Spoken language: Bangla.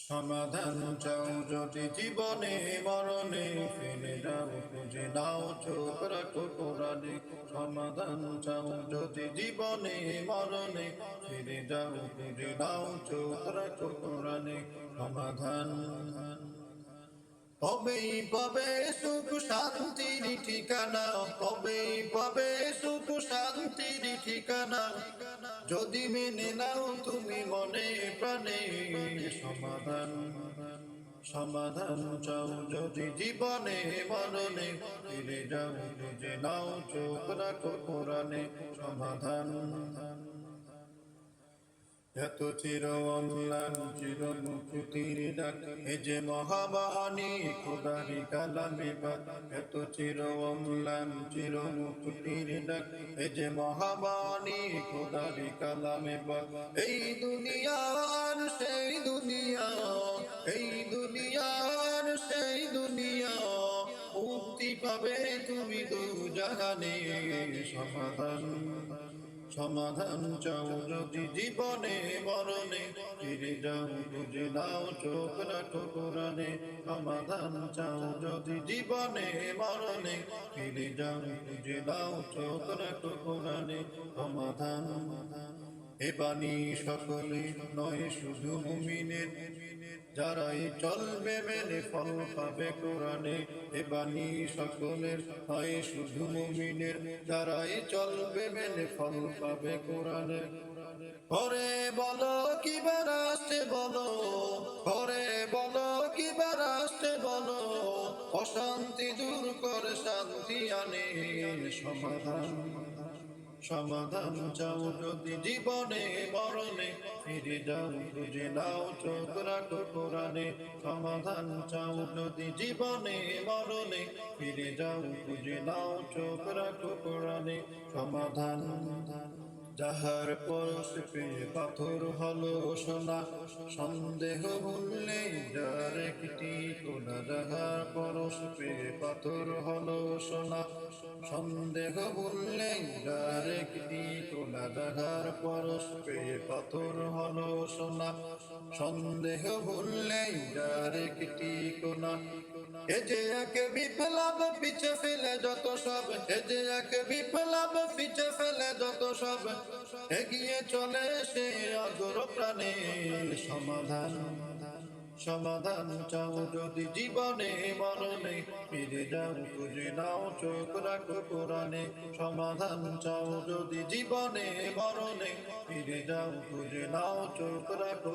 সমাধান চাও যদি জীবনে মরণে, ফিরে যাও খুঁজে নাও চোখ রাখো কোরআনে। সমাধান চাও যদি জীবনে মরণে, ফিরে যাও খুঁজে নাও চোখ রাখো কোরআনে। সমাধান কবেই পাবে সুখ শান্তির ঠিকানা, কবেই পাবে সুখ শান্তির ঠিকানা, যদি মেনে নাও তুমি মনে প্রাণে। সমাধান সমাধান চাও যদি জীবনে মরণে, ফিরে যাও খুঁজে নাও চোখ রাখো কোরআনে। সমাধান এত চির অম্লান চির মুক্তির ডাক, এ যে মহাবাণী খোদারি কালামে পাক। এত চির অম্লান চির মুক্তির ডাক, এ যে মহাবাণী খোদারি কালামে পাক। এই দুনিয়ার সেই দুনিয়া, এই দুনিয়ার সেই দুনিয়া, মুক্তি পাবে তুমি দু জাহানে। সমাধান সমাধান চাও যদি জীবনে মরণে, ফিরে যাও খুঁজে নাও চোখ রাখো কোরআনে। সমাধান চাও যদি জীবনে মরণে, ফিরে যাও খুঁজে নাও চোখ রাখো কোরআনে। সমাধান এ বাণী সকলে নয় শুধু মুমিনের, যারাই চলবে মেনে ফল পাবে কোরআনে। এ বাণী সকলের নয় শুধু মুমিনের, যারাই চলবে মেনে ফল পাবে কোরআনে। ঘরে বলো কিবার আসতে বলো, ঘরে বলো কিবার আসতে বলো, অশান্তি দূর করে শান্তি আনে। সমাধান সমাধান চাও যদি জীবনে মরণে, ফিরে যাও খুঁজে নাও চোখ রাখো কোরআনে। সমাধান চাও যদি জীবনে মরণে, ফিরে যাও খুঁজে নাও চোখ রাখো কোরআনে। সমাধান যাহার পরশ পেয়ে পাথর হলো সোনা, সন্দেহ ভুললে যার একটি কোনা। যাহার পরশ পেয়ে পাথর হলো সোনা, সন্দেহ ভুললে যার একটি কোনা। যাহার পরশ পেয়ে পাথর হলো সোনা, সন্দেহ ভুললে যার একটি কোনা। এ যে এক বিপ্লব পিছে ফেলে যত সব, এ যে এক বিপ্লব পিছে ফেলে যত সব, এগিয়ে চলে সে অগ্র প্রাণে। সমাধান সমাধান চাও যদি জীবনে মরণে, ফিরে যাও খুঁজে নাও চোখ রাখো কোরআনে। সমাধান চাও যদি জীবনে মরণে, ফিরে যাও খুঁজে নাও চোখ রাখো।